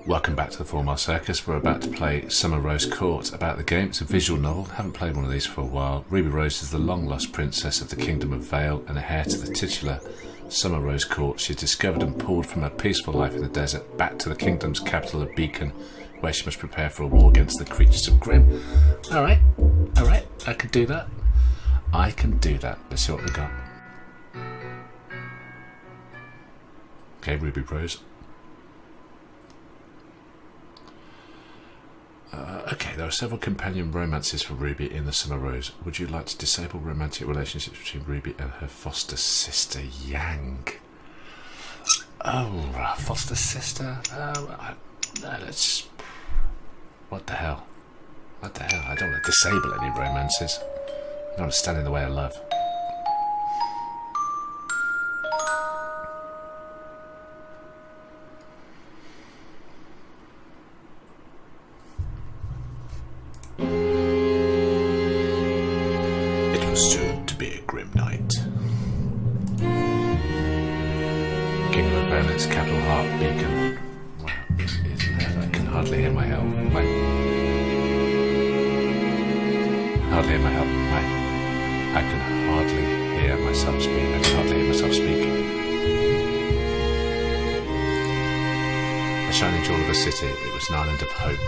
Welcome back to the 4 Mile Circus. We're about to play Summer Rose Court. About the game, it's a visual novel. Haven't played one of these for a while. Ruby Rose is the long-lost princess of the Kingdom of Vale and a heir to the titular Summer Rose Court. She's discovered and pulled from her peaceful life in the desert back to the kingdom's capital of Beacon, where she must prepare for a war against the creatures of Grimm. Alright, I can do that. Let's see what we got. Okay, Ruby Rose. Okay, there are several companion romances for Ruby in the Summer Rose. Would you like to disable romantic relationships between Ruby and her foster sister, Yang? Oh, foster sister? Let's... What the hell? I don't want to disable any romances. I don't want to stand in the way of love. It was soon to be a grim night. Kingdom of Vale, its capital heart, Beacon. Wow, this is mad. I can hardly hear my help. I can hardly hear myself speak. I can hardly hear myself speaking. The shining jewel of a city, it was an island of hope,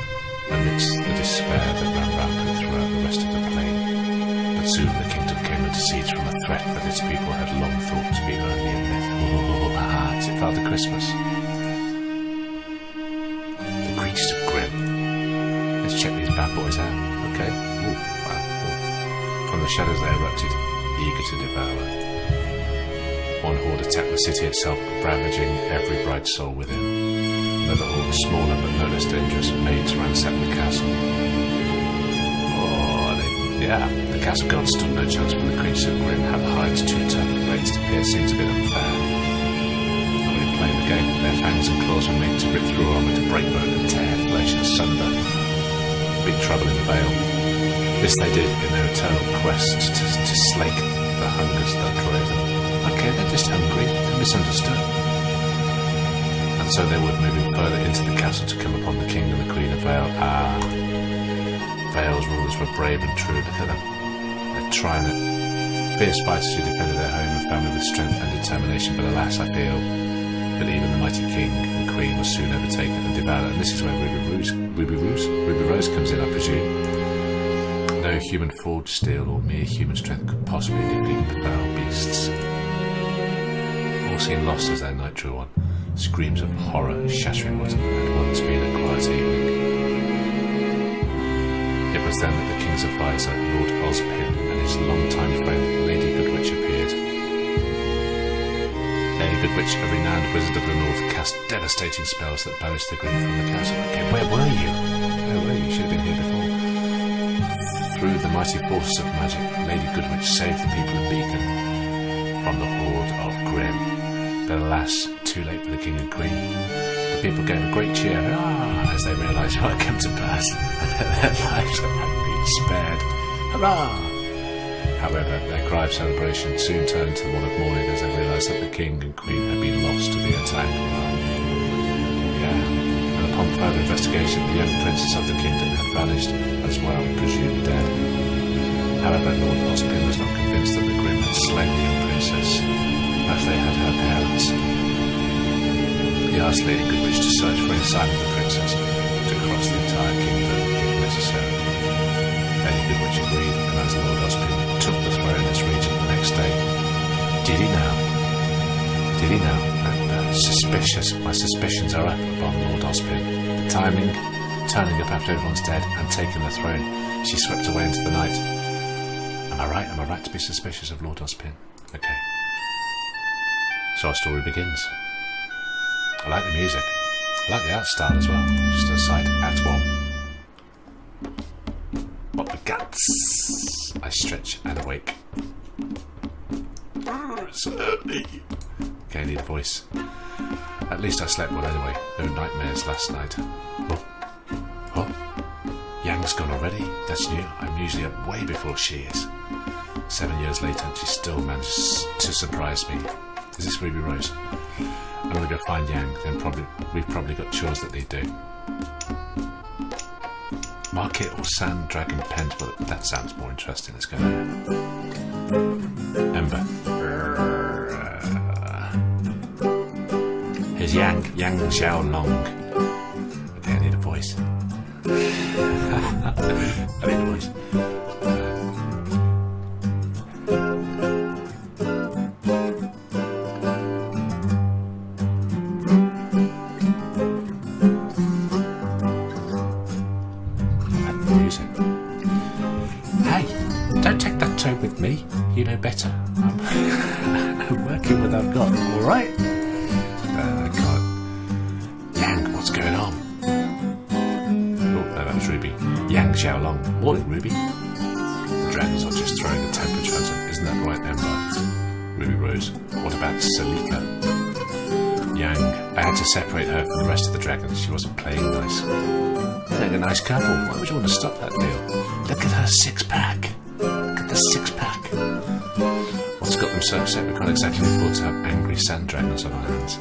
amidst the despair that ran rampant throughout the rest of the plain. But soon the kingdom came under siege from a threat that its people had long thought to be only a myth. As it fell to Christmas. The creatures of Grimm. Let's check these bad boys out. Okay. Ooh, wow. Ooh. From the shadows they erupted, eager to devour. One horde attacked the city itself, ravaging every bright soul within. Another horde, smaller but no less dangerous, made to ransack the castle. The castle guards stood no chance for the creatures of Grimm. Have hides too tough and blades to pierce seems a bit unfair. Nobody playing the game. Their fangs and claws were made to rip through armour, to break bone and tear flesh asunder. Big trouble in the Vale. This they did in their eternal quest to slake the hungers that drove them. Okay, they're just hungry. They're misunderstood. And so they would, moving further into the castle to come upon the king and the queen of Vale. Vale's rulers were brave and true. Look at them. They're trying it. Fierce fighters who defended their home and family with strength and determination, but alas, I feel that even the mighty king and queen were soon overtaken and devoured. And this is where Ruby Rose comes in, I presume. No human forged steel or mere human strength could possibly defeat the foul beasts. All seemed lost as their night drew on. Screams of horror shattering what had once been a quiet evening. It was then that the king's advisor, Lord Ozpin, and his long-time friend, Lady Goodwitch, appeared. Lady Goodwitch, a renowned wizard of the north, cast devastating spells that banished the Grimm from the castle. Okay, where were you? You should have been here before. Through the mighty forces of magic, Lady Goodwitch saved the people of Beacon from the horde of Grimm. But alas, too late for the king and queen. The people gave a great cheer as they realised what had come to pass and that their lives had been spared. Hurrah! However, their cry of celebration soon turned to one of mourning as they realised that the king and queen had been lost to the attack. And upon further investigation, the young princess of the kingdom had vanished as well, presumed dead. However, Lord Ozpin was not convinced that the Grimm had slain the young princess as they had her parents. He asked Lady Goodwitch to search for any sign of the princess to cross the entire kingdom if necessary. Lady Goodwitch agreed, and as Lord Ozpin took the throne in this region the next day, did he now? Suspicious. My suspicions are up upon Lord Ozpin. The timing, turning up after everyone's dead and taking the throne, she swept away into the night. Am I right? Am I right to be suspicious of Lord Ozpin? Okay. So our story begins. I like the music. I like the art style as well. Just an aside, Act 1. What we got? I stretch and awake. It's early. Okay, I need a voice. At least I slept well anyway. No nightmares last night. Oh. Yang's gone already? That's new. I'm usually up way before she is. 7 years later, she still manages to surprise me. Is this Ruby Rose? I'm I'm going to go find Yang. Then we've probably got chores that they do. Market or sand dragon pens. Well, that sounds more interesting. Let's go there. Ember. Here's Yang Xiao Long. Okay, I need a voice. I need a voice. Hey, don't take that tone with me. You know better. I'm working with what I've got, alright? I can't. Yang, what's going on? Oh, that was Ruby. Yang Xiaolong. Morning, Ruby. The dragons are just throwing a temper tantrum. Isn't that right, Ember? Ruby Rose. What about Salika? Yang. I had to separate her from the rest of the dragons. She wasn't playing nice. They're a nice couple. Why would you want to stop that deal? Look at her six-pack. Look at the six-pack. What's got them so upset? We can't exactly afford to have angry sand dragons on our hands.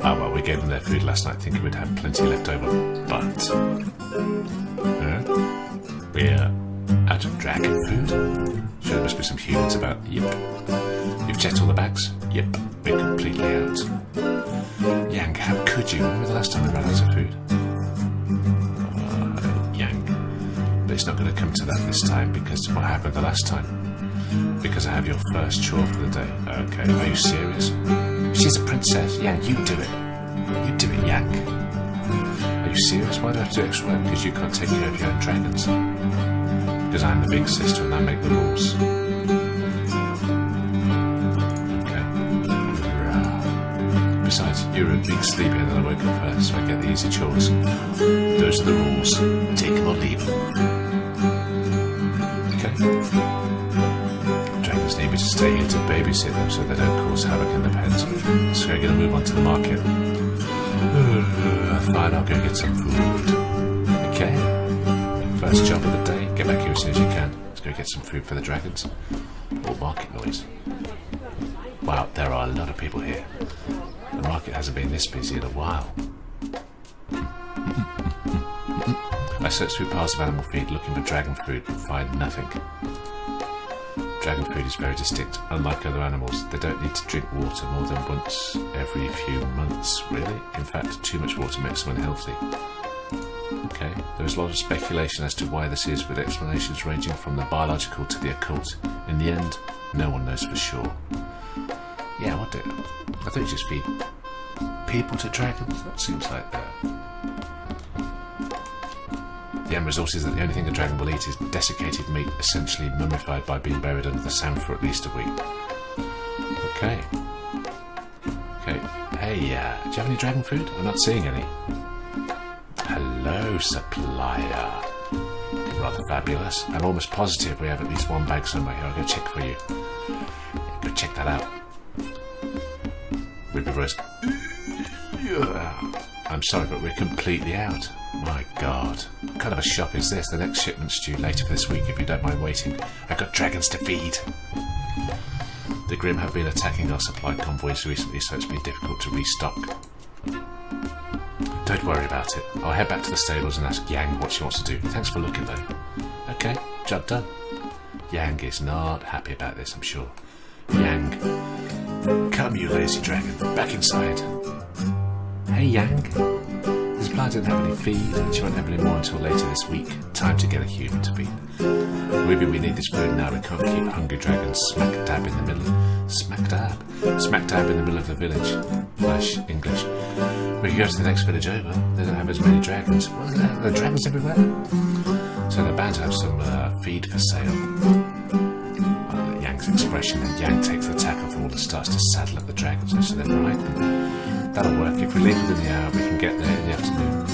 Ah, well, we gave them their food last night thinking we'd have plenty left over. But... we're out of dragon food? Sure, there must be some humans about. Yep. You've checked all the bags? Yep. We're completely out. Yang, how could you? Remember the last time we ran out of food? Yang. But it's not going to come to that this time because what happened the last time? Because I have your first chore for the day. Okay, are you serious? She's a princess. Yang, you do it. You do it, Yang. Are you serious? Why do I have to do extra work? Because you can't take care of your own dragons. Because I'm the big sister and I make the rules. Besides, you're a big sleeper and I woke up first, so I get the easy chores. Those are the rules. Take them or leave them. Okay. Dragons need me to stay here to babysit them so they don't cause havoc in the pens. So we're going to move on to the market. Fine, I'll go get some food. Okay. First job of the day. Get back here as soon as you can. Let's go get some food for the dragons. Or market noise. Wow, there are a lot of people here. The market hasn't been this busy in a while. I searched through piles of animal feed looking for dragon food but find nothing. Dragon food is very distinct. Unlike other animals, they don't need to drink water more than once every few months, really. In fact, too much water makes them unhealthy. Okay, there is a lot of speculation as to why this is, with explanations ranging from the biological to the occult. In the end, no one knows for sure. Yeah, what do? I think you just feed people to dragons. That seems like the end result is that the only thing a dragon will eat is desiccated meat, essentially mummified by being buried under the sand for at least a week. Okay. Okay. Hey, do you have any dragon food? I'm not seeing any. Hello, supplier. Rather fabulous. I'm almost positive we have at least one bag somewhere here. I'll go check for you. Yeah, go check that out. Ruby Rose. I'm sorry, but we're completely out. My God. What kind of a shop is this? The next shipment's due later for this week, if you don't mind waiting. I've got dragons to feed. The Grimm have been attacking our supply convoys recently, so it's been difficult to restock. Don't worry about it. I'll head back to the stables and ask Yang what she wants to do. Thanks for looking, though. Okay, job done. Yang is not happy about this, I'm sure. Yang. Come, you lazy dragon. Back inside. Hey, Yang. This plant didn't have any feed, and she won't have any more until later this week. Time to get a human to feed. Ruby, we need this food now. We can't keep hungry dragons smack dab in the middle. Smack dab? Smack dab in the middle of the village. Flash English. We can go to the next village over. They don't have as many dragons. What is that? There are dragons everywhere. So they're bound to have some feed for sale. Yang's expression, and Yang takes the tackle forward and starts to saddle up the dragons. So then, right, that'll work. If we leave within the hour, we can get there in the afternoon.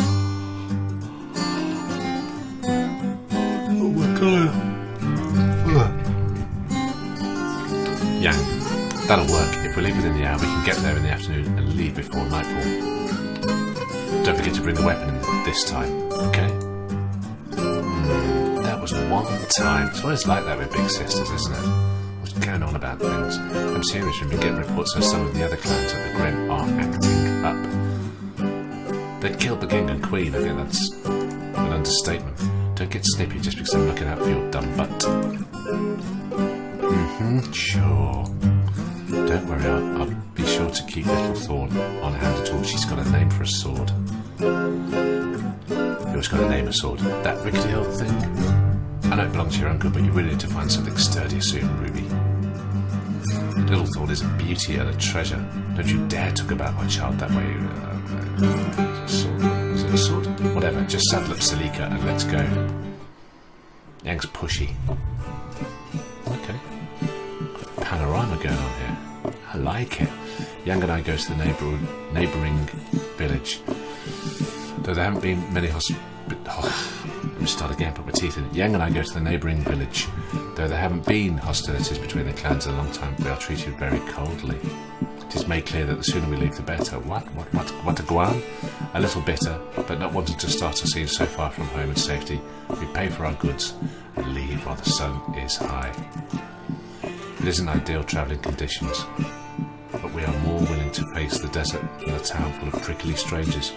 Oh my God. Yang, that'll work. If we leave within the hour, we can get there in the afternoon and leave before nightfall. Don't forget to bring the weapon in this time, okay? That was one time. It's always like that with big sisters, isn't it? going on about things. I'm serious, we've been getting reports of some of the other clans at the Grimm are acting up. They killed the king and queen. I think that's an understatement. Don't get snippy just because I'm looking out for your dumb butt. Sure. Don't worry, I'll be sure to keep Little Thorn on hand at all. She's got a name for a sword. Who's got a name for a sword? That rickety old thing? I know it belongs to your uncle, but you really need to find something sturdier soon, Ruby. Little Thorn is a beauty and a treasure. Don't you dare talk about my child that way. Is it a sword? Whatever, just saddle up Salika and let's go. Yang's pushy. Okay. Got a panorama going on here. I like it. Yang and I go to the neighbouring village. Though there haven't been many let me start again, put my teeth in it. Yang and I go to the neighbouring village. Though there haven't been hostilities between the clans in a long time, we are treated very coldly. It is made clear that the sooner we leave the better. What a guan? A little bitter, but not wanting to start a scene so far from home and safety, we pay for our goods and leave while the sun is high. It isn't ideal travelling conditions, but we are more willing to face the desert than a town full of prickly strangers.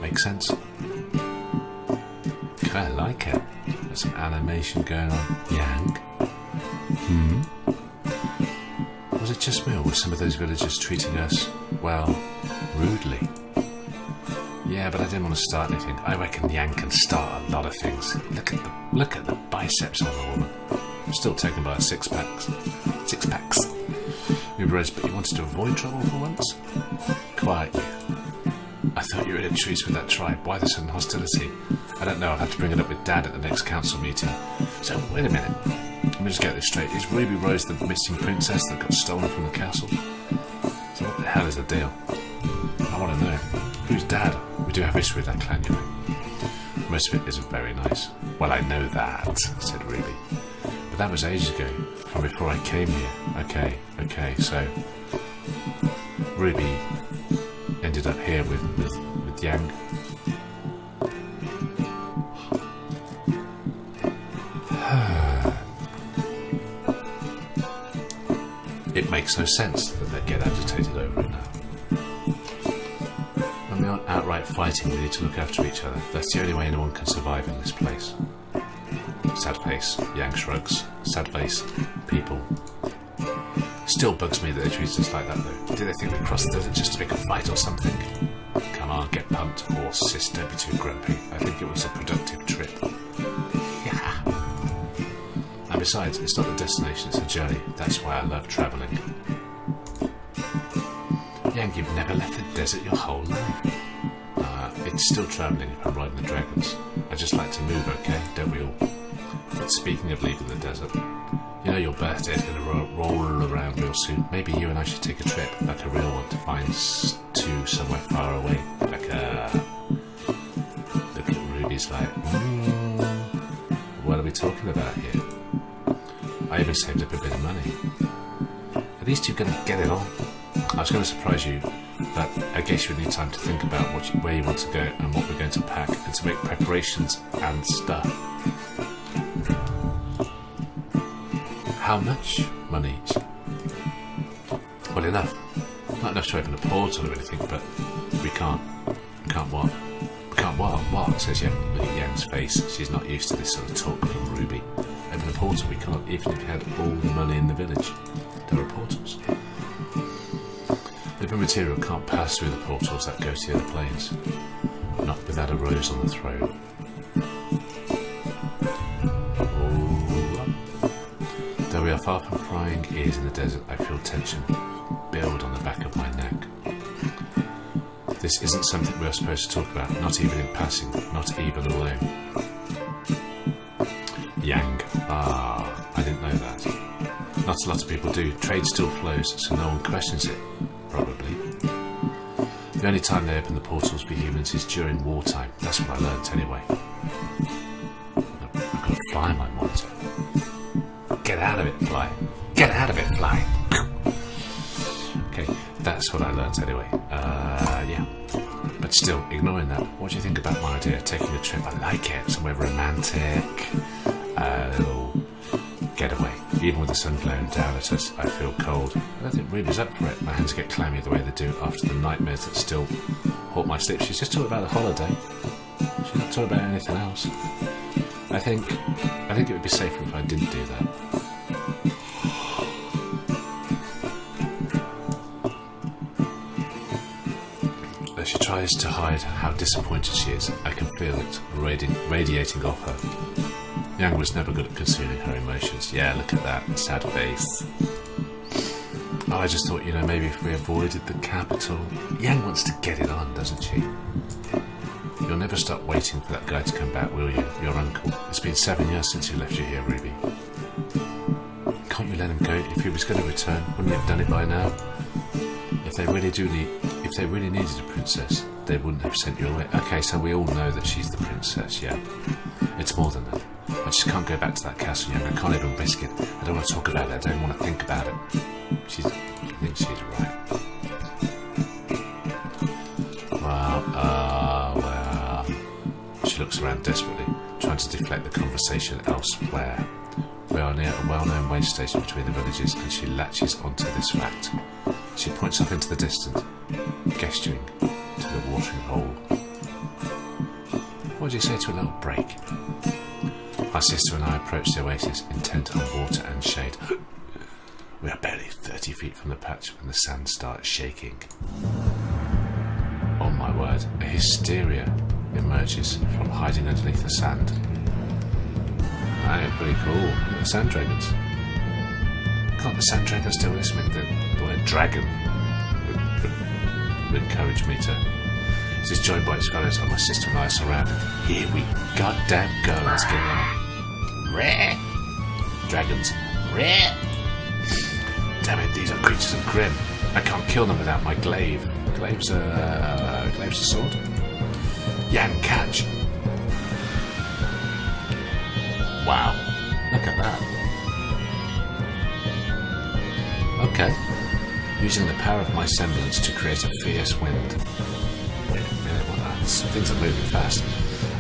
Makes sense. I like it. There's some animation going on. Yang? Was it just me, or were some of those villagers treating us, well, rudely? Yeah, but I didn't want to start anything. I reckon Yang can start a lot of things. Look at the biceps on the woman. I'm still taken by her six packs. You realised, but you wanted to avoid trouble for once? Quiet you. I thought you were in treaties with that tribe. Why the sudden hostility? I don't know. I'll have to bring it up with Dad at the next council meeting. So, wait a minute. Let me just get this straight. Is Ruby Rose the missing princess that got stolen from the castle? So what the hell is the deal? I want to know. Who's Dad? We do have history with that clan, you know. Most of it isn't very nice. Well, I know that, said Ruby. But that was ages ago, from before I came here. Okay, so Ruby ended up here with Yang. It makes no sense that they get agitated over it now. When we aren't outright fighting, we need to look after each other. That's the only way anyone can survive in this place. Sad face. Yang shrugs. Sad face. People. Still bugs me that they treat us like that, though. Do they think we crossed the desert just to pick a fight or something? Come on, get pumped, or sis, don't be too grumpy. I think it was a productive trip. Yeah. And besides, it's not the destination, it's a journey. That's why I love travelling. Yang, you've never left the desert your whole life. It's still travelling if I'm riding the dragons. I just like to move, okay? Don't we all? But speaking of leaving the desert, you know your birthday is going to roll around real soon. Maybe you and I should take a trip, like a real one, to find to somewhere far away. Like look at Ruby's like, what are we talking about here? I even saved up a bit of money. Are these two going to get it on? I was going to surprise you, but I guess you would need time to think about where you want to go and what we're going to pack, and to make preparations and stuff. How much money? Well, enough. Not enough to open a portal or anything, but we can't. We can't what? We can't what? What? Says Yang's face. She's not used to this sort of talk from Ruby. Open a portal we can't, even if we had all the money in the village. There are portals. Living material can't pass through the portals that go to the other planes. Not without a rose on the throne. Though we are far from prying ears in the desert, I feel tension build on the back of my neck. This isn't something we are supposed to talk about, not even in passing, not even alone. Yang. I didn't know that. Not a lot of people do. Trade still flows, so no one questions it, probably. The only time they open the portals for humans is during wartime. That's what I learnt anyway. I've got to fly my monitor. Get out of it, fly. Get out of it, fly. Okay, that's what I learnt anyway. Yeah. But But still, ignoring that, what do you think about my idea of taking a trip? I like it. Somewhere romantic, a little getaway. Even with the sun glaring down at us, I feel cold. I don't think Ruby's up for it. My hands get clammy the way they do after the nightmares that still haunt my sleep. She's just talking about the holiday. She's not talking about anything else. I think it would be safer if I didn't do that. As she tries to hide how disappointed she is, I can feel it radiating off her. Yang was never good at concealing her emotions. Yeah, look at that sad face. Oh, I just thought, maybe if we avoided the capital. Yang wants to get it on, doesn't she? You'll never stop waiting for that guy to come back, will you? Your uncle. It's been 7 years since he left you here, Ruby. Can't you let him go? If he was going to return, wouldn't he have done it by now? If they really needed a princess, they wouldn't have sent you away. Okay, so we all know that she's the princess, yeah. It's more than that. I just can't go back to that castle, Young. I can't even risk it. I don't want to talk about it. I don't want to think about it. I think she's right. Well. She looks around desperately, trying to deflect the conversation elsewhere. We are near a well-known way station between the villages, and she latches onto this fact. She points off into the distance, gesturing to the watering hole. What do you say to a little break? My sister and I approach the oasis, intent on water and shade. We are barely 30 feet from the patch when the sand starts shaking. Oh my word, a hysteria emerges from hiding underneath the sand. Aye, pretty cool. Look at the sand dragons. Can't the sand dragons do this? I mean, the word dragon would encourage me to. As he's joined by his fellows, and my sister and I are surrounded. Here we goddamn go. Let's get it on. Rare! Dragons. Rare! Damn it, these are creatures of Grimm. I can't kill them without my glaive. Glaive's a sword? Yang, catch! Wow. Look at that. Okay. Using the power of my semblance to create a fierce wind. Wait a minute, what the? Things are moving fast.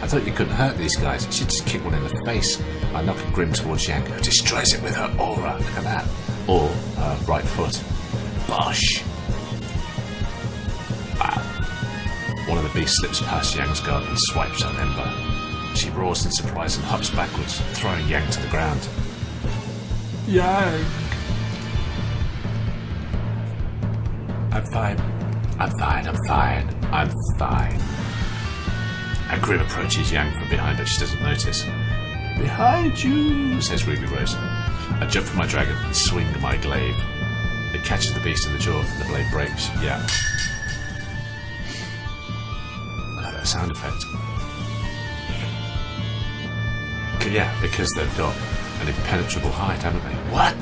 I thought you couldn't hurt these guys. She'd just kick one in the face. I knock a Grimm towards Yang, who destroys it with her aura. Look at that. Or her right foot. Bosh! Wow. One of the beasts slips past Yang's guard and swipes on Ember. She roars in surprise and hops backwards, throwing Yang to the ground. Yang! I'm fine. A Grimm approaches Yang from behind, but she doesn't notice. Behind you, says Ruby Rose. I jump from my dragon and swing my glaive. It catches the beast in the jaw and the blade breaks. Yeah. I like that sound effect. Yeah, because they've got an impenetrable hide, haven't they? What?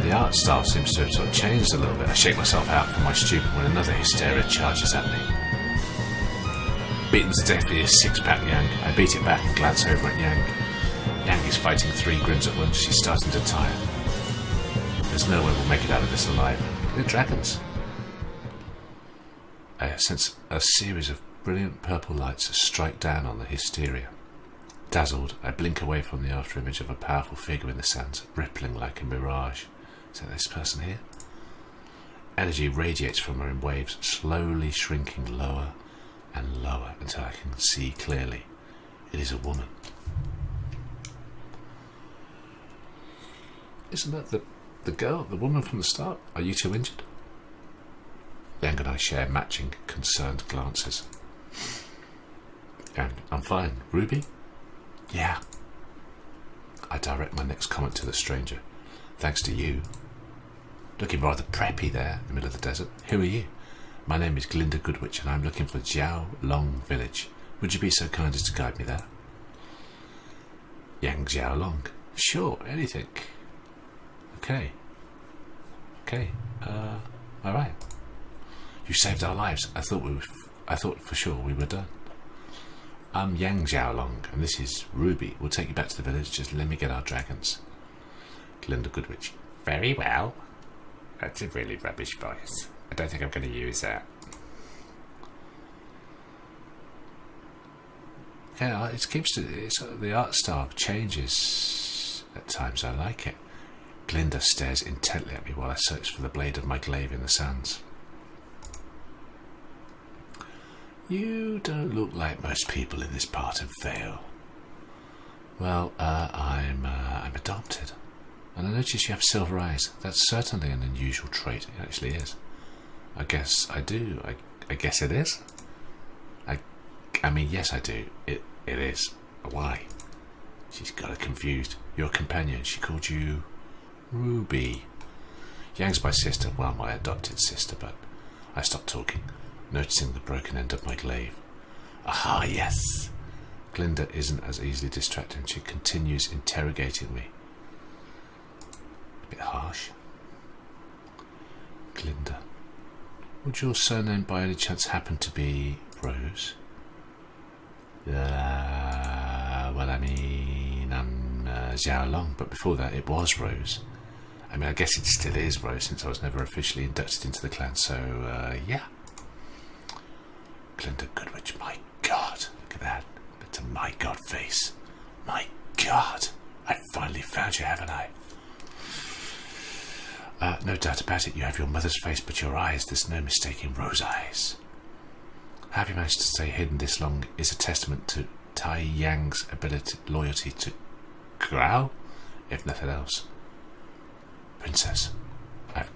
The art style seems to have sort of changed a little bit. I shake myself out from my stupor when another hysteria charges at me. Beaten to death with his six-pack Yang, I beat it back and glance over at Yang. Yang is fighting 3 Grimms at once. She's starting to tire. There's no way we'll make it out of this alive. They're dragons. I sense a series of brilliant purple lights strike down on the hysteria. Dazzled, I blink away from the afterimage of a powerful figure in the sands, rippling like a mirage. Is that this person here? Energy radiates from her in waves, slowly shrinking lower and lower until I can see clearly. It is a woman. Isn't that the girl, the woman from the start? Are you two injured? Yang and I share matching, concerned glances. Yang, I'm fine. Ruby? Yeah. I direct my next comment to the stranger. Thanks to you. Looking rather preppy there in the middle of the desert. Who are you? My name is Glinda Goodwitch and I'm looking for Jiao Long Village. Would you be so kind as to guide me there? Yang Jiao Long. Sure, anything. Okay. Alright. You saved our lives. I thought for sure we were done. I'm Yang Xiaolong, and this is Ruby. We'll take you back to the village. Just let me get our dragons. Glinda Goodwitch. Very well. That's a really rubbish voice. I don't think I'm going to use that. Okay, the art style changes at times. I like it. Glinda stares intently at me while I search for the blade of my glaive in the sands. You don't look like most people in this part of Vale. Well, I'm adopted. And I notice you have silver eyes. That's certainly an unusual trait. It actually is. I guess I do. I guess it is. I mean, yes, I do. It is. Why? She's got it confused. Your companion, she called you Ruby. Yang's my sister, well, my adopted sister, but I stopped talking, noticing the broken end of my glaive. Aha, yes. Glinda isn't as easily distracted. She continues interrogating me. A bit harsh. Glinda, would your surname by any chance happen to be Rose? Well, I mean, I'm Xiao Long, but before that it was Rose. I mean, I guess it still is Rose since I was never officially inducted into the clan, so, yeah. Glinda Goodwitch, my God, look at that. It's a my God face. My God, I finally found you, haven't I? No doubt about it, you have your mother's face, but your eyes, there's no mistaking Rose eyes. How you managed to stay hidden this long is a testament to Tai Yang's loyalty to Grau, if nothing else. Princess, I've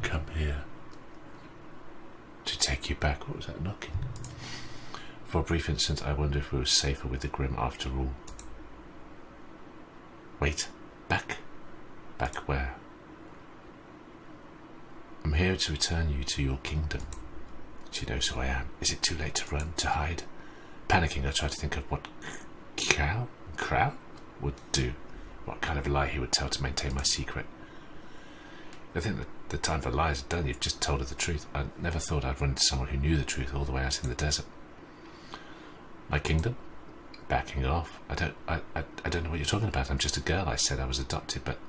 come here to take you back. What was that knocking? For a brief instant, I wondered if we were safer with the Grimm after all. Wait, back? Back where? I'm here to return you to your kingdom. She knows who I am. Is it too late to run, to hide? Panicking, I try to think of what Crow would do. What kind of lie he would tell to maintain my secret. I think that the time for lies is done. You've just told her the truth. I never thought I'd run into someone who knew the truth all the way out in the desert. My kingdom? Backing off. I don't know what you're talking about. I'm just a girl. I said I was adopted, but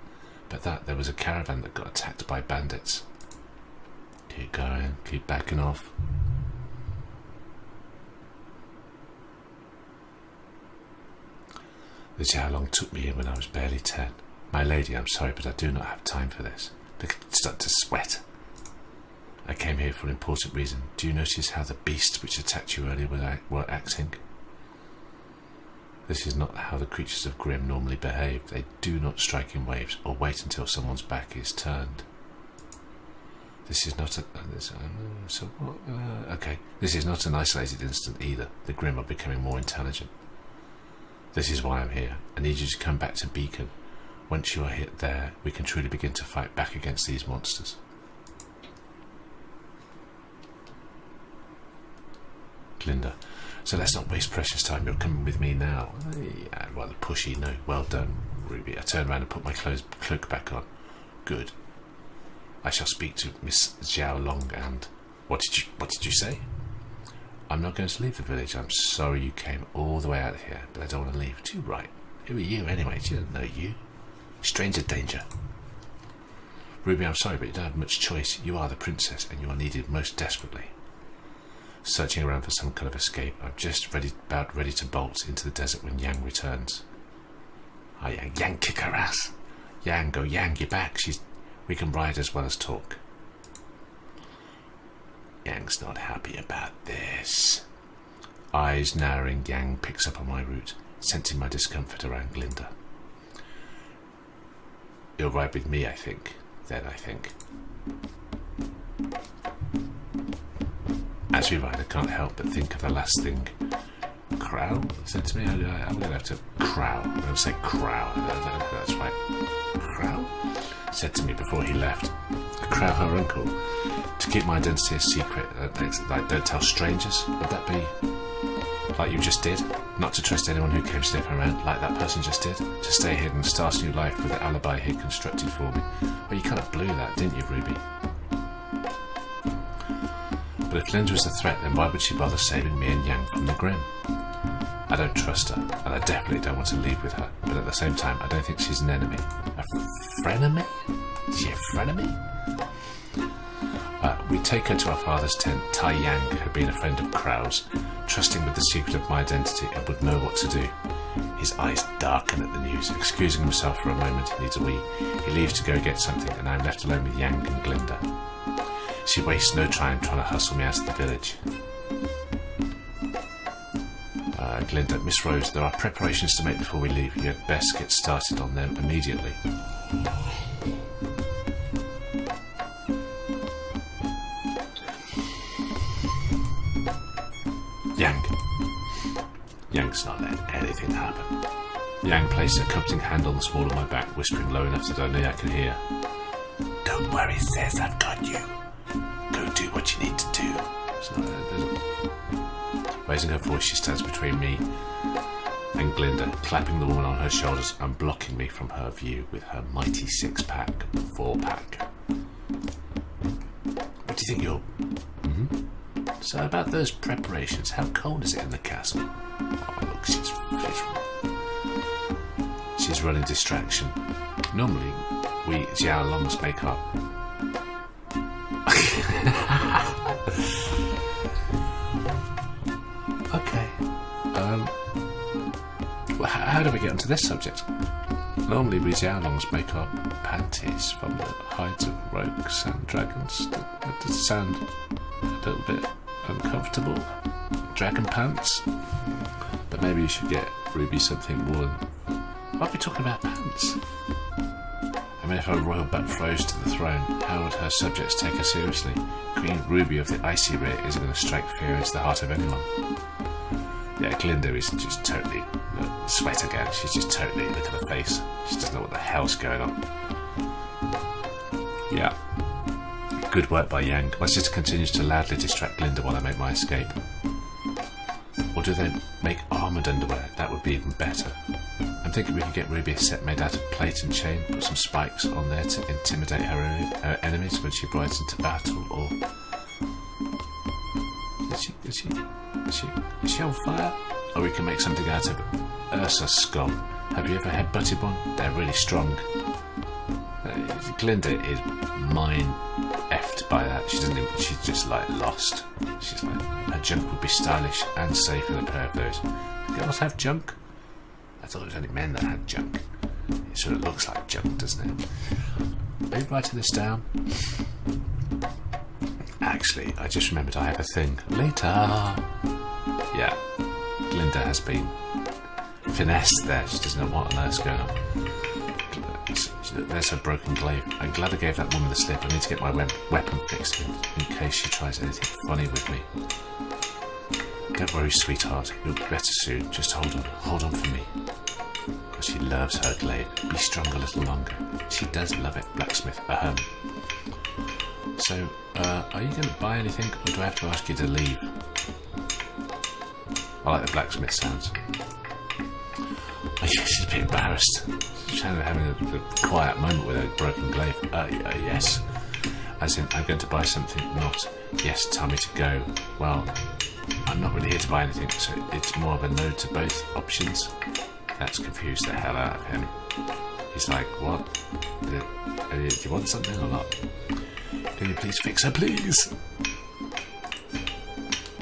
there was a caravan that got attacked by bandits. Keep going, keep backing off. The Xiaolong took me in when I was barely 10. My lady, I'm sorry, but I do not have time for this. Look, I start to sweat. I came here for an important reason. Do you notice how the beasts which attacked you earlier were acting? This is not how the creatures of Grimm normally behave. They do not strike in waves or wait until someone's back is turned. This is not This is not an isolated incident either. The Grimm are becoming more intelligent. This is why I'm here. I need you to come back to Beacon. Once you are there, we can truly begin to fight back against these monsters. Glinda, so let's not waste precious time. You're coming with me now. Yeah, rather pushy. No, well done, Ruby. I turned around and put my cloak back on. Good. I shall speak to Miss Xiao Long and... What did you say? I'm not going to leave the village. I'm sorry you came all the way out here, but I don't want to leave. Too right. Who are you anyway? She doesn't know you. Stranger danger. Ruby, I'm sorry, but you don't have much choice. You are the princess, and you are needed most desperately. Searching around for some kind of escape, I'm just about ready to bolt into the desert when Yang returns. Oh, Yang, kick her ass. Yang, go Yang, you're back. We can ride as well as talk. Yang's not happy about this. Eyes narrowing, Yang picks up on my route, sensing my discomfort around Glinda. You'll ride with me, I think. As we ride, I can't help but think of the last thing Crow said to me. I'm going to have to Crow. I'm going to say Crow. I don't know if that's right. Crow? Said to me before he left. Crow, her uncle, to keep my identity a secret. Like, don't tell strangers. Would that be like you just did? Not to trust anyone who came sniffing around, like that person just did? To stay hidden and start a new life with the alibi he'd constructed for me? Well, you kind of blew that, didn't you, Ruby? But if Glinda was a threat, then why would she bother saving me and Yang from the Grimm? I don't trust her, and I definitely don't want to leave with her, but at the same time, I don't think she's an enemy. A frenemy? Is she a frenemy? We take her to our father's tent. Tai Yang had been a friend of Krau's, trusting with the secret of my identity and would know what to do. His eyes darken at the news. Excusing himself for a moment, he needs a wee. He leaves to go get something, and I'm left alone with Yang and Glinda. She wastes no time trying to hustle me out of the village. Glinda, Miss Rose, there are preparations to make before we leave. You had best get started on them immediately. Yang's not letting anything happen. Yang places a comforting hand on the small of my back, whispering low enough that only I can hear. Don't worry, Sis, I've got you. Go do what you need to do. It's not that, does it? Raising her voice, she stands between me and Glinda, clapping the woman on her shoulders and blocking me from her view with her mighty 6-pack, 4-pack. What do you think you're... So about those preparations, how cold is it in the castle? Oh, look, she's running distraction. Normally, we Xiaolongs make up. Okay. Well, how do we get onto this subject? Normally, we Xiaolongs make our panties from the hides of rogues and dragons. Does it sound a little bit uncomfortable? Dragon pants? But maybe you should get Ruby something worn. Why are we talking about pants? I mean, if a royal butt froze to the throne, how would her subjects take her seriously? Queen Ruby of the Icy Rear isn't going to strike fear into the heart of anyone. Yeah, Glinda is just totally... sweat again. She's just totally... Look at her face. She doesn't know what the hell's going on. Yeah. Good work by Yang. My sister continues to loudly distract Glinda while I make my escape. Or do they make armoured underwear? That would be even better. I'm thinking we could get Ruby a set made out of plate and chain, put some spikes on there to intimidate her enemies when she rides into battle, or... Is she on fire? Or we can make something out of Ursa's skull. Have you ever headbutted one? They're really strong. Glinda is mind-effed by that. She's just like lost. She's like, her junk would be stylish and safe with a pair of those. Do girls have junk? I thought it was only men that had junk. It sort of looks like junk, doesn't it? Are you writing this down? Actually, I just remembered I have a thing. Later! Yeah, Glinda has been finessed there. She doesn't know what on earth's going on. There's her broken glaive. I'm glad I gave that woman the slip. I need to get my weapon fixed in case she tries anything funny with me. Don't worry, sweetheart. You'll be better soon. Just hold on for me. Because she loves her glaive. Be strong a little longer. She does love it, blacksmith. So, are you going to buy anything, or do I have to ask you to leave? I like the blacksmith sounds. She's a bit embarrassed. She's having a quiet moment with her broken glaive. Yes. As in, I'm going to buy something, not, yes, tell me to go. Well, I'm not really here to buy anything, so it's more of a no to both options. That's confused the hell out of him. He's like, what? Do you want something or not? Can you please fix her, please?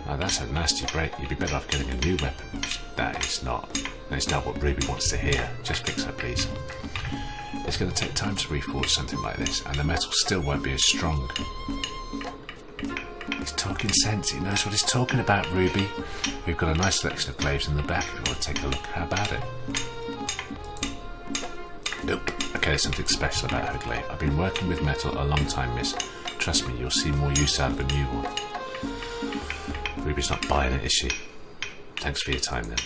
Oh, that's a nasty break. You'd be better off getting a new weapon. That's not what Ruby wants to hear. Just fix her, please. It's going to take time to reforge something like this, and the metal still won't be as strong. He's talking sense. He knows what he's talking about, Ruby. We've got a nice selection of glaives in the back. You want to take a look? How about it? Nope. Okay, there's something special about her glaive. I've been working with metal a long time, miss. Trust me, you'll see more use out of a new one. Ruby's not buying it, is she? Thanks for your time, then.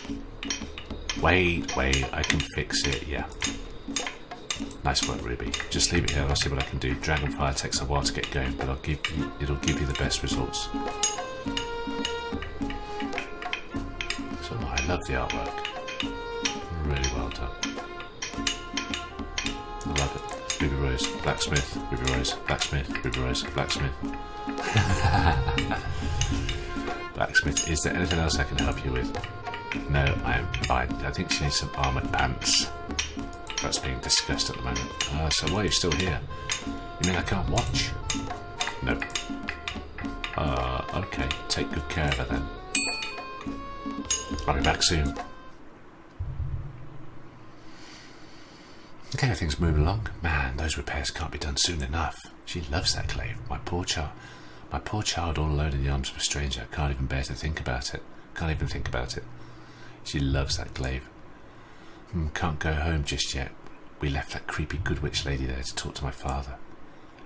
Wait, I can fix it, yeah. Nice work, Ruby. Just leave it here and I'll see what I can do. Dragonfire takes a while to get going, but it'll give you the best results. So, I love the artwork. Really well done. I love it. Ruby Rose, blacksmith, Ruby Rose, blacksmith, Ruby Rose, blacksmith. Blacksmith, is there anything else I can help you with? No, I am fine. I think she needs some armoured pants. That's being discussed at the moment. So why are you still here? You mean I can't watch? Nope. Okay. Take good care of her then. I'll be back soon. Okay, things moving along. Man, those repairs can't be done soon enough. She loves that glaive. My poor child all alone in the arms of a stranger. Can't even bear to think about it. Can't even think about it. She loves that glaive. Can't go home just yet. We left that creepy good witch lady there to talk to my father.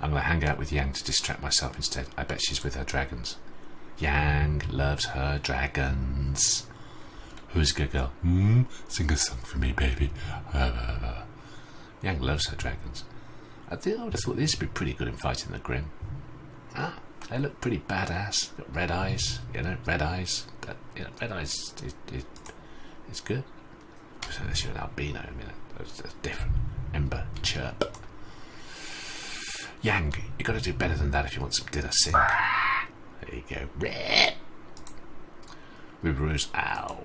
I'm going to hang out with Yang to distract myself instead. I bet she's with her dragons. Yang loves her dragons. Who's a good girl? Sing a song for me, baby. Yang loves her dragons. I would have thought this would be pretty good in fighting the Grimm. They look pretty badass. Got red eyes, red eyes. But, red eyes is good. Unless you're an albino, that's different. Ember, chirp. Yang, you got to do better than that if you want some dinner. Sing. There you go. Ruby Rose. Ow.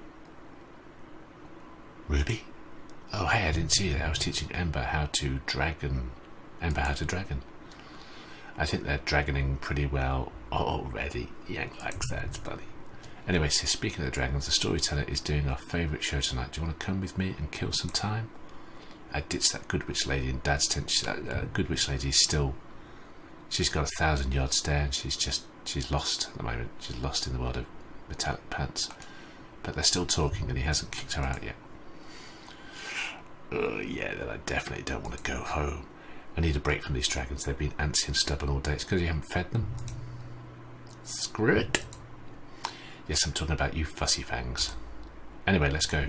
Ruby? Oh, hey, I didn't see you there. I was teaching Ember how to dragon. I think they're dragoning pretty well already. Yang likes that. It's funny. Anyway, so speaking of the dragons, the storyteller is doing our favourite show tonight. Do you want to come with me and kill some time? I ditched that good witch lady in Dad's tent. That good witch lady is still... She's got 1,000-yard stare and she's lost at the moment. She's lost in the world of metallic pants. But they're still talking and he hasn't kicked her out yet. Yeah, then I definitely don't want to go home. I need a break from these dragons. They've been antsy and stubborn all day. It's because you haven't fed them. Screw it. Yes, I'm talking about you fussy fangs. Anyway, let's go.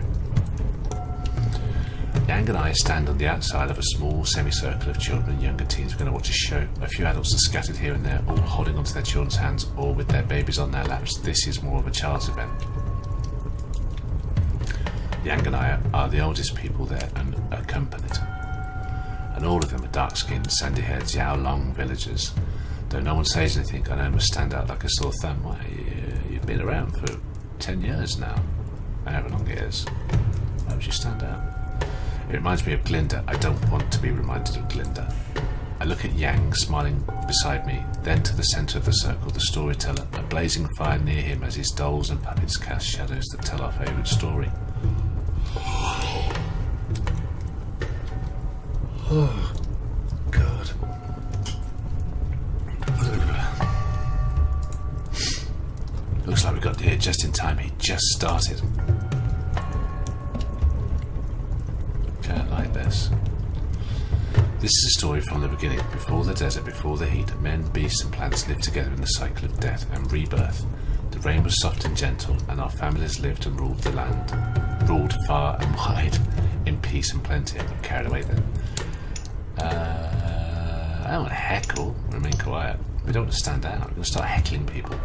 Yang and I stand on the outside of a small semicircle of children and younger teens. We're going to watch a show. A few adults are scattered here and there, all holding onto their children's hands or with their babies on their laps. This is more of a child's event. Yang and I are the oldest people there and accompanied. And all of them are dark-skinned, sandy-haired Xiaolong villagers. Though no one says anything, I know I must stand out like a sore thumb. Why, you've been around for 10 years now. However long it is. Why would you stand out? It reminds me of Glinda. I don't want to be reminded of Glinda. I look at Yang smiling beside me, then to the centre of the circle, the storyteller, a blazing fire near him as his dolls and puppets cast shadows that tell our favourite story. Oh, God. Looks like we got here just in time. He just started. Okay, I like this. This is a story from the beginning. Before the desert, before the heat, men, beasts and plants lived together in the cycle of death and rebirth. The rain was soft and gentle, and our families lived and ruled the land. Ruled far and wide, in peace and plenty. I'm carried away then. I don't want to heckle. Remain quiet. We don't want to stand out. We're going to start heckling people.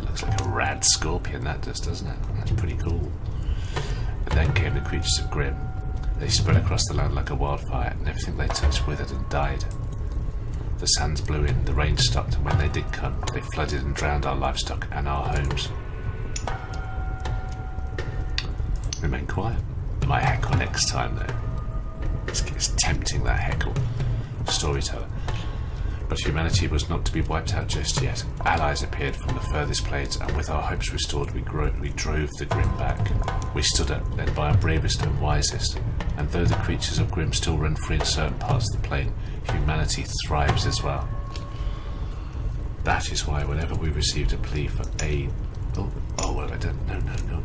Looks like a rad scorpion, that does, doesn't it? That's pretty cool. And then came the creatures of Grimm. They spread across the land like a wildfire, and everything they touched withered and died. The sands blew in, the rain stopped, and when they did come, they flooded and drowned our livestock and our homes. Remain quiet. I might heckle next time, though. It's tempting, that heckle. Storyteller. But humanity was not to be wiped out just yet. Allies appeared from the furthest plains, and with our hopes restored, we drove the Grimm back. We stood up, led by our bravest and wisest, and though the creatures of Grimm still run free in certain parts of the plain, humanity thrives as well. That is why whenever we received a plea for aid... what have I done?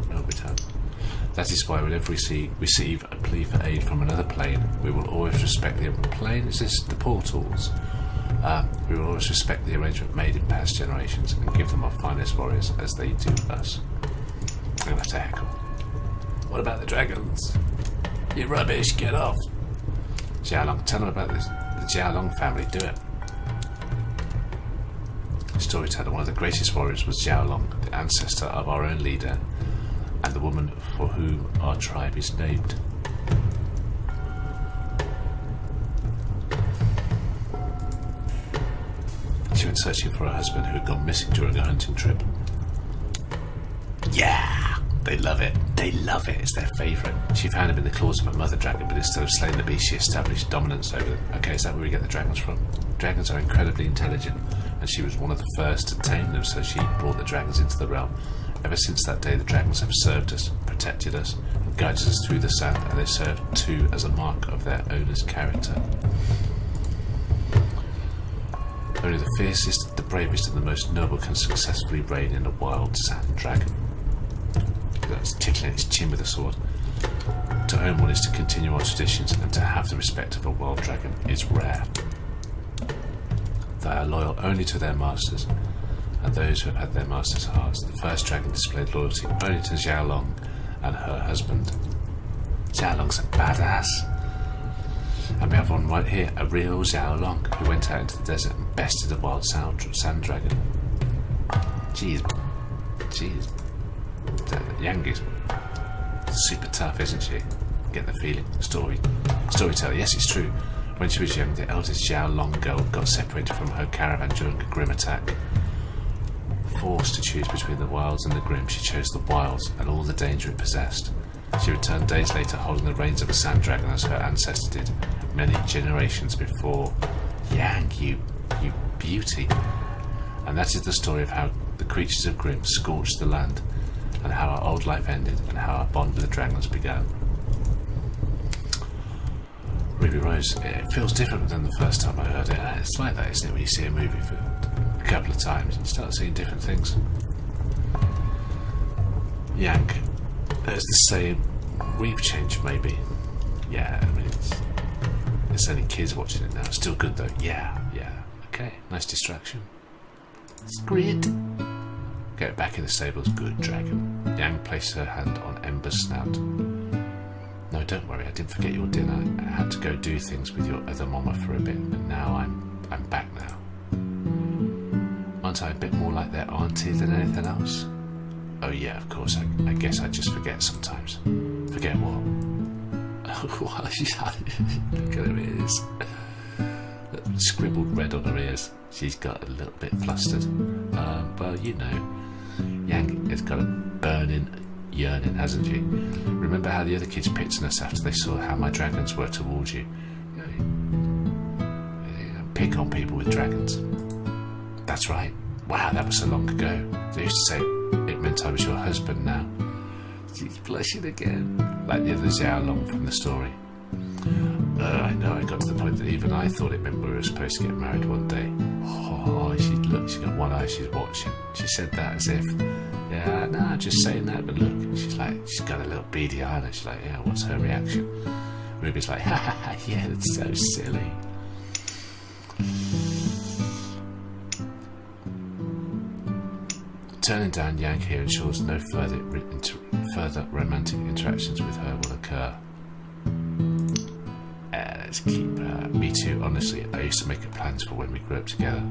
No, return. That is why whenever we receive a plea for aid from another plane, we will always respect the plane. Is this the portals? We will always respect the arrangement made in past generations and give them our finest warriors as they do us. I'm going to have to heckle. What about the dragons? You rubbish, get off! Xiaolong, tell them about this. The Xiaolong family, do it. Storyteller, one of the greatest warriors was Xiaolong, the ancestor of our own leader, and the woman for whom our tribe is named. She went searching for her husband who had gone missing during a hunting trip. Yeah! They love it. They love it. It's their favourite. She found him in the claws of a mother dragon, but instead of slaying the beast, she established dominance over them. Okay, is that where we get the dragons from? Dragons are incredibly intelligent and she was one of the first to tame them, so she brought the dragons into the realm. Ever since that day, the dragons have served us, protected us, and guided us through the sand, and they serve too as a mark of their owner's character. Only the fiercest, the bravest, and the most noble can successfully reign in a wild sand dragon. That's tickling its chin with a sword. To own one is to continue our traditions, and to have the respect of a wild dragon is rare. They are loyal only to their masters, and those who have had their masters' hearts. The first dragon displayed loyalty only to Xiaolong and her husband. Xiaolong's a badass. And we have one right here, a real Xiaolong, who went out into the desert and bested a wild sand dragon. Jeez. Yang is super tough, isn't she? Get the feeling. Storyteller. Yes, it's true. When she was young, the eldest Xiaolong girl got separated from her caravan during a Grimm attack. Forced to choose between the wilds and the Grimm, she chose the wilds and all the danger it possessed. She returned days later holding the reins of a sand dragon as her ancestor did many generations before. Yang, you beauty. And that is the story of how the creatures of Grimm scorched the land, and how our old life ended, and how our bond with the dragons began. Ruby Rose, it feels different than the first time I heard it. It's like that, isn't it, when you see a movie for a couple of times, you start seeing different things. Yang, it's the same. We've changed, maybe. Yeah, I mean, it's only kids watching it now. It's still good, though. Yeah. Okay, nice distraction. Squid. Get it back in the stables. Good dragon. Yang placed her hand on Ember's snout. No, don't worry, I didn't forget your dinner. I had to go do things with your other mama for a bit, but now I'm back now. Aren't I a bit more like their auntie than anything else? Oh yeah, of course, I guess I just forget sometimes. Forget what? Look at her ears. Scribbled red on her ears. She's got a little bit flustered. Well, you know, Yang has got a burning yearning, hasn't she? Remember how the other kids picked on us after they saw how my dragons were towards you? Pick on people with dragons. That's right. Wow, that was so long ago. They used to say it meant I was your husband now. She's blushing again, like the other Xiaolong from the story. I know, I got to the point that even I thought it meant we were supposed to get married one day. Oh, she's got one eye, she's watching. She said that as if, yeah, no, I'm just saying that, but look, she's got a little beady eye, and she's like, yeah, what's her reaction? Ruby's like, ha ha ha, yeah, that's so silly. Turning down Yang here ensures no further romantic interactions with her will occur. Let's keep me too, honestly. I used to make plans for when we grew up together.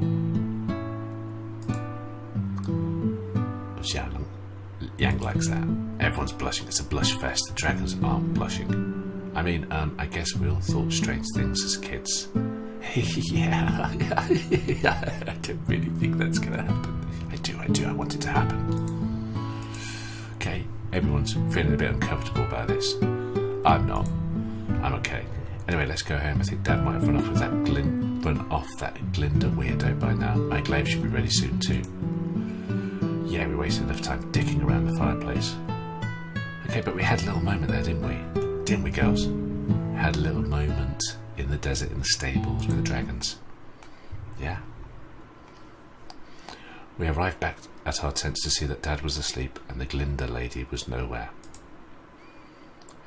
Yang likes that. Everyone's blushing. It's a blush fest. The dragons aren't blushing. I mean, I guess we all thought strange things as kids. Yeah. I don't really think that's going to happen. I do. I want it to happen. Okay, everyone's feeling a bit uncomfortable about this. I'm not. I'm okay. Anyway, let's go home. I think Dad might have run off that Glinda weirdo by now. My glaive should be ready soon too. Yeah, we wasted enough time dicking around the fireplace. Okay, but we had a little moment there, didn't we? Didn't we, girls? Had a little moment in the desert, in the stables with the dragons. Yeah. We arrived back at our tents to see that Dad was asleep and the Glinda lady was nowhere.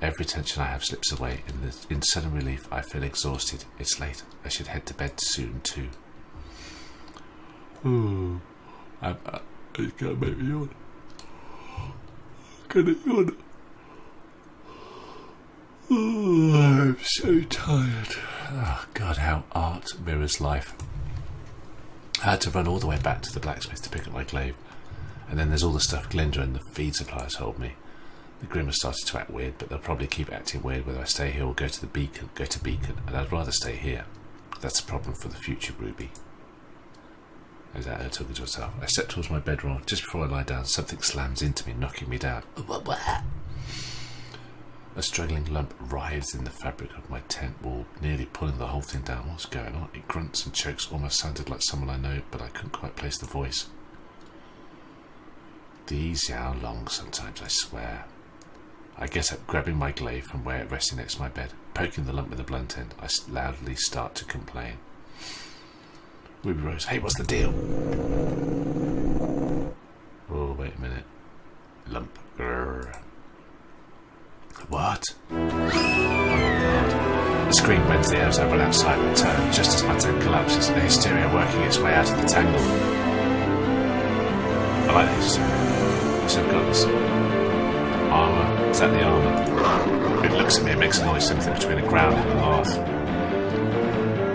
Every tension I have slips away. In sudden relief, I feel exhausted. It's late. I should head to bed soon too. It's gonna make me yawn. I'm so tired. Oh God, how art mirrors life. I had to run all the way back to the blacksmith to pick up my glaive, and then there's all the stuff Glinda and the feed suppliers told me. The Grimm has started to act weird, but they'll probably keep acting weird whether I stay here or go to Beacon, and I'd rather stay here. That's a problem for the future, Ruby. Is that her talking to herself? I step towards my bedroll. Just before I lie down, something slams into me, knocking me down. A struggling lump writhes in the fabric of my tent wall, nearly pulling the whole thing down. What's going on? It grunts and chokes, almost sounded like someone I know, but I couldn't quite place the voice. These how long sometimes, I swear. I get up, grabbing my glaive from where it rested next to my bed. Poking the lump with a blunt end, I loudly start to complain. Ruby Rose, hey, what's the deal? Oh, wait a minute. Lump. Grrr. What? Oh my god. The scream rends the air as I run outside and turn just as my tent collapses, the hysteria working its way out of the tangle. I like this. So I've got this armour. Is that the armour? It looks at me and makes a noise, something between a growl and a laugh.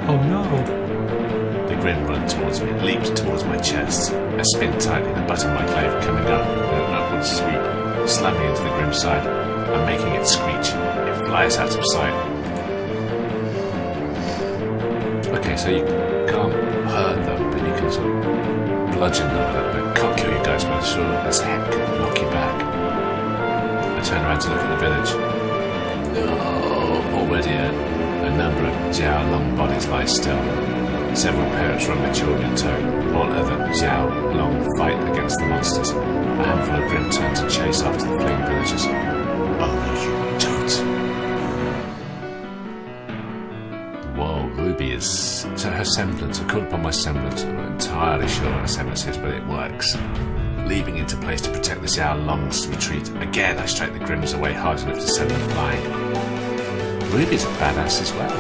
Oh no! The Grimm runs towards me, leaps towards my chest. I spin tightly, the butt of my glaive coming up in an upward sweep, slamming into the Grimm's side. I'm making it screech. It flies out of sight. Okay, so you can't hurt them, but you can sort of bludgeon them a little bit. Can't kill you guys, but sure as heck knock you back. I turn around to look at the village. Already a number of Jiao Long bodies lie still. Several parents run their children in tow. All other Jiao Long fight against the monsters. A handful of Grimm turn to chase after the fleeing villagers. Oh, you don't. Whoa, Ruby is... So her semblance, I called upon my semblance. I'm not entirely sure what her semblance is, but it works. Leaving into place to protect the Jiao Long's retreat. Again, I strike the Grimms away hard enough to send them flying. Ruby's a badass as well.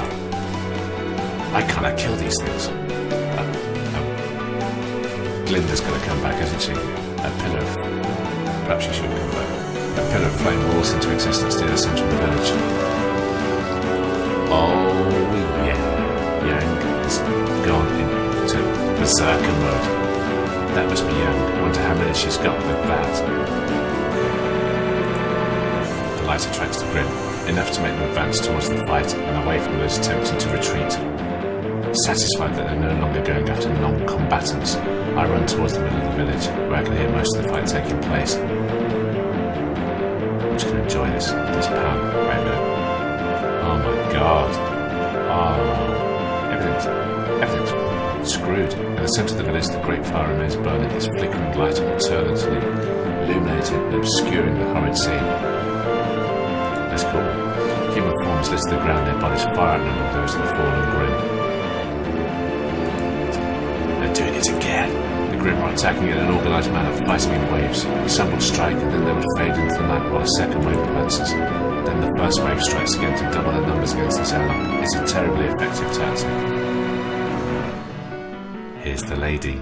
I cannot kill these things. Glinda's gonna come back, isn't she? A pillar of... Perhaps she should come back. A pillar of flame roars into existence near the centre of the village. Oh yeah. Yang has gone into berserker mode. That must be Yang. I wonder how many she's got with that. The light attracts the Grimm, enough to make them advance towards the fight and away from those attempting to retreat. Satisfied that they're no longer going after non-combatants, I run towards the middle of the village, where I can hear most of the fight taking place. I'm just going to enjoy this pound. Wait a minute. Oh my god. Oh, everything's screwed. In the centre of the village, the great fire remains burning, its flickering light alternately illuminating and obscuring the horrid scene. That's cool. Human forms litter the ground, their bodies far outnumber those of the fallen Grimm. They're doing it again. The Grimm are attacking in an organised manner, fighting in waves. Some will strike and then they will fade into the night while a second wave advances. Then the first wave strikes again to double their numbers against the Xiaolong. It's a terribly effective tactic. Here's the lady.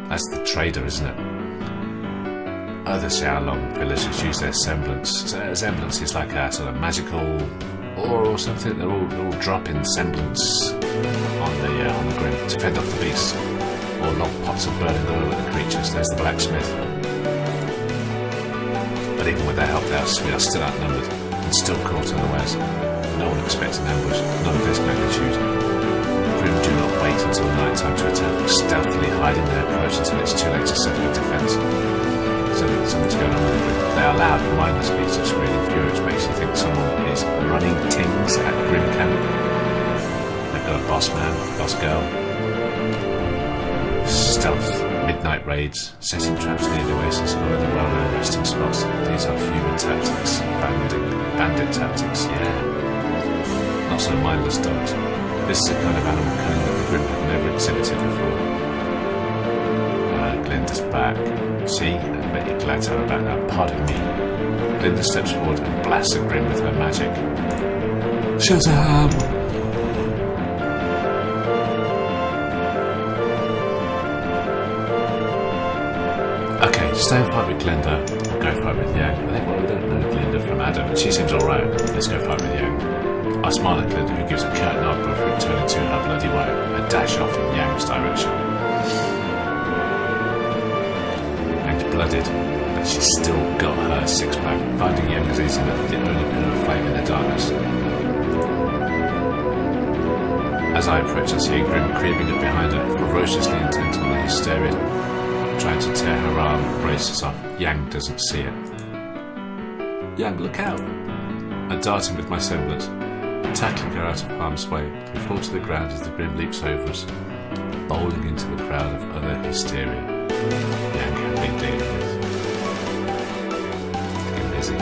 That's the trader, isn't it? Other Xiaolong villagers use their semblance. So their semblance is like a sort of magical aura or something. They're all dropping semblance on the Grimm to fend off the beasts, or lob pots of burning oil at the creatures. There's the blacksmith. But even with their help, we are still outnumbered and still caught unawares. No one expects an ambush, none of this magnitude. Grimm do not wait until night time to attack, stealthily hiding their approach until it's too late to set up a defence. So that something's going on with the Grimm. They are loud, mindless beats of screaming fury, which makes you think someone is running things at Grimm camp. They've got a boss man, boss girl. Stealth, midnight raids, setting traps near the oasis and other well-known resting spots. These are human tactics, bandit tactics, yeah. Not so mindless dogs. This is a kind of animal cunning that the Grimm have never exhibited before. Glinda's back. See, I bet you're glad to have her back now. Pardon me. Glinda steps forward and blasts a Grimm with her magic. Shut up! Okay, stay and fight with Glinda, or go fight with Yang. I think, well, we don't know Glinda from Adam, but she seems alright. Let's go fight with Yang. I smile at Glinda, who gives a curt nod before returning to her bloody way, and dash off in Yang's direction. Yang's blooded, but she's still got her six-pack. Finding Yang is easy enough, the only pillar of flame in the darkness. As I approach, I see a Grimm creeping up behind her, ferociously intent on the hysteria. Trying to tear her arm braces off. Yang doesn't see it. Yang, look out! and darting with my semblance, tackling her out of harm's way, we fall to the ground as the Grimm leaps over us, bowling into the crowd of other hysteria Yang had been dealing with. Getting busy.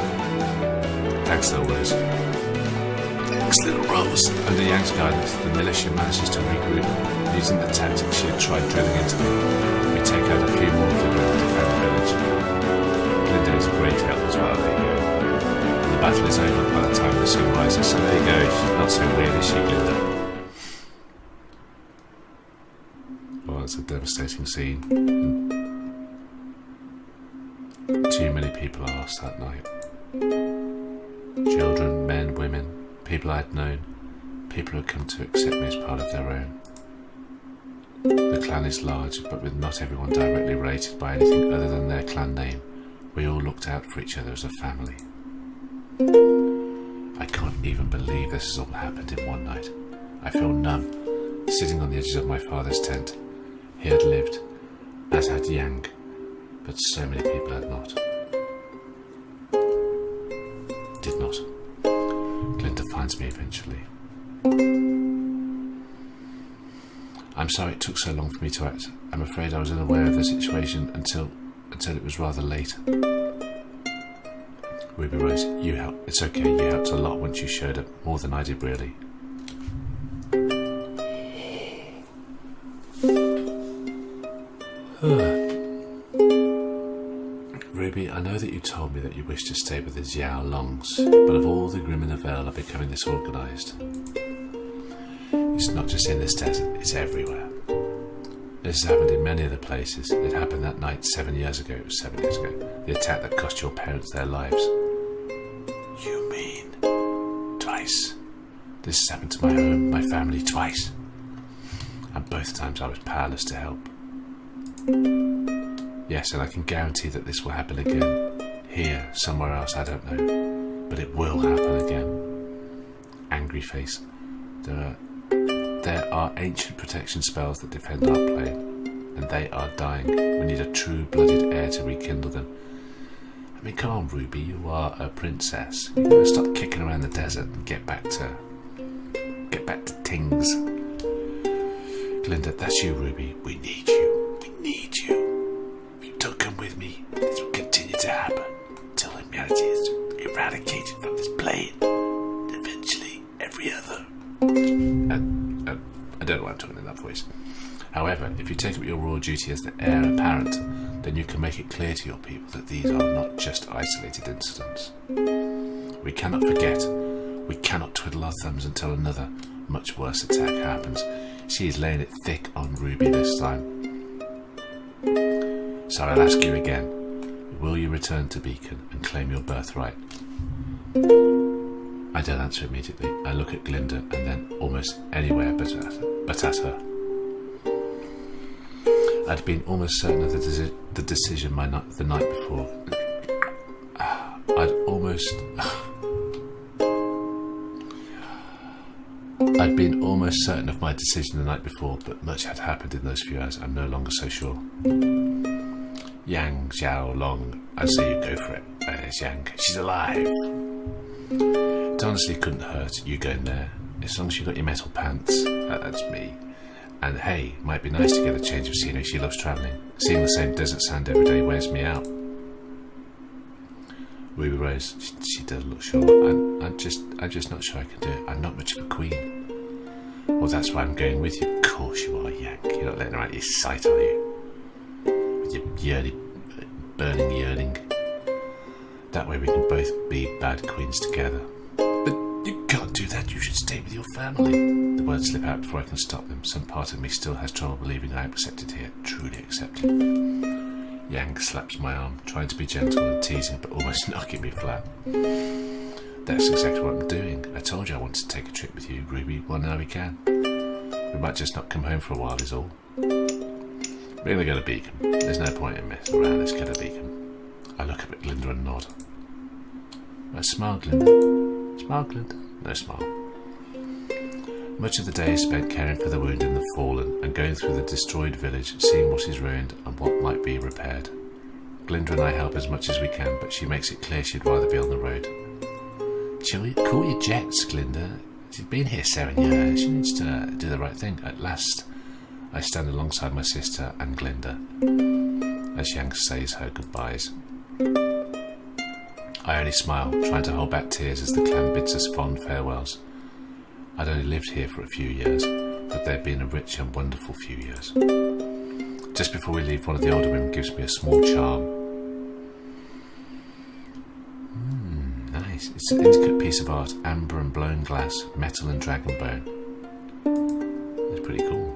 Thanks, little Rose. Thanks, little Rose. Under Yang's guidance, the militia manages to regroup, using the tactics she had tried drilling into me. We take out a few more of the Grimm to defend the village. Glinda is a great help as well, there you go. The battle is over by the time the sun rises, so there you go, she's not so weird, is she, Glinda? Well, it's a devastating scene. Too many people are lost that night. Children, men, women, people I had known, people who had come to accept me as part of their own. The clan is large, but with not everyone directly related by anything other than their clan name, we all looked out for each other as a family. I can't even believe this has all happened in one night. I feel numb, sitting on the edges of my father's tent. He had lived, as had Yang, but so many people had not. Did not. Glinda finds me eventually. I'm sorry it took so long for me to act. I'm afraid I was unaware of the situation until it was rather late. Ruby Rose, you helped. It's okay, you helped a lot once you showed up, more than I did really. Ruby, I know that you told me that you wish to stay with the Xiao Longs, but of all the Grimm in the Vale are becoming disorganised. It's not just in this desert, it's everywhere. This has happened in many other places. It happened that night 7 years ago. It was 7 years ago. The attack that cost your parents their lives. You mean twice? This has happened to my home, my family, twice. And both times I was powerless to help. Yes, and I can guarantee that this will happen again. Here, somewhere else, I don't know. But it will happen again. Angry face. There are ancient protection spells that defend our plane, and they are dying. We need a true-blooded heir to rekindle them. I mean, come on, Ruby, you are a princess. You've got to stop kicking around the desert and get back to things. Glinda, that's you, Ruby. We need you. We need you. If you don't come with me, this will continue to happen until humanity is eradicated from this plane. And eventually, every other. I don't know why I'm talking in that voice. However, if you take up your royal duty as the heir apparent, then you can make it clear to your people that these are not just isolated incidents. We cannot forget. We cannot twiddle our thumbs until another, much worse attack happens. She is laying it thick on Ruby this time. So I'll ask you again. Will you return to Beacon and claim your birthright? I don't answer immediately. I look at Glinda and then almost anywhere but at her. I'd been almost certain of the decision the night before. I'd been almost certain of my decision the night before, but much had happened in those few hours. I'm no longer so sure. Yang Xiao Long. I say you go for it. There's Yang. She's alive. It honestly couldn't hurt, you going there. As long as you got your metal pants. That's me. And hey, might be nice to get a change of scenery. She loves travelling. Seeing the same desert sand every day wears me out. Ruby Rose, she does look sure. I'm just not sure I can do it. I'm not much of a queen. Well, that's why I'm going with you. Of course you are, Yang. You're not letting her out of your sight, are you? With your burning yearning. That way we can both be bad queens together. But you can't do that. You should stay with your family. The words slip out before I can stop them. Some part of me still has trouble believing I am accepted here. Truly accepted. Yang slaps my arm, trying to be gentle and teasing, but almost knocking me flat. That's exactly what I'm doing. I told you I wanted to take a trip with you, Ruby. Well, now we can. We might just not come home for a while is all. We're going to go to Beacon. There's no point in messing around. Let's go to Beacon. I look up at Glinda and nod. Smile, Glinda. Smile, Glinda. No smile. Much of the day is spent caring for the wounded and the fallen, and going through the destroyed village, seeing what is ruined and what might be repaired. Glinda and I help as much as we can, but she makes it clear she'd rather be on the road. Call your jets, Glinda. She's been here 7 years. She needs to do the right thing. At last, I stand alongside my sister and Glinda as Yang says her goodbyes. I only smile, trying to hold back tears as the clan bids us fond farewells. I'd only lived here for a few years, but they'd been a rich and wonderful few years. Just before we leave, one of the older women gives me a small charm. Nice. It's an intricate piece of art, amber and blown glass, metal and dragon bone. It's pretty cool.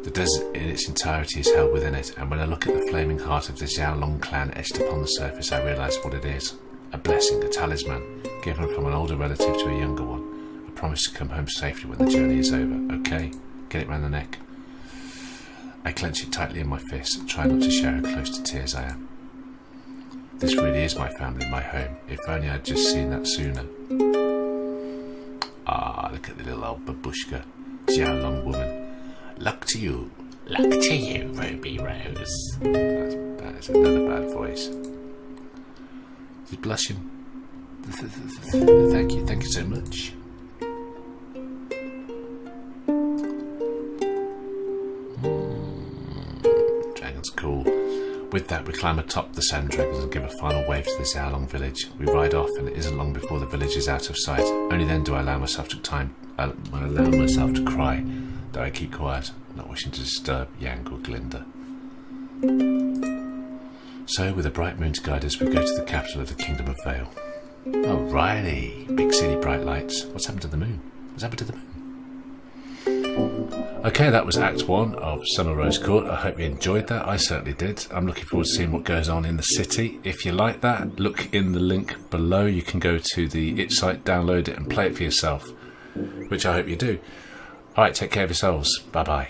The desert in its entirety is held within it, and when I look at the flaming heart of the Xiaolong clan etched upon the surface, I realise what it is. A blessing, a talisman, given from an older relative to a younger one. A promise to come home safely when the journey is over. Okay, get it round the neck. I clench it tightly in my fist and try not to show how close to tears I am. This really is my family, my home. If only I'd just seen that sooner. Ah, look at the little old babushka. Xiaolong woman. Luck to you. Luck to you, Ruby Rose. That's another bad voice. She's blushing. Thank you so much. Dragon's cool. With that, we climb atop the sand dragons and give a final wave to the Xiaolong village. We ride off, and it isn't long before the village is out of sight. Only then do I allow myself to cry, though I keep quiet, not wishing to disturb Yang or Glinda. So, with a bright moon to guide us, we go to the capital of the Kingdom of Vale. Alrighty, big city, bright lights. What's happened to the moon? What's happened to the moon? Okay, that was Act 1 of Summer Rose Court. I hope you enjoyed that. I certainly did. I'm looking forward to seeing what goes on in the city. If you like that, look in the link below. You can go to the itch site, download it and play it for yourself, which I hope you do. Alright, take care of yourselves. Bye-bye.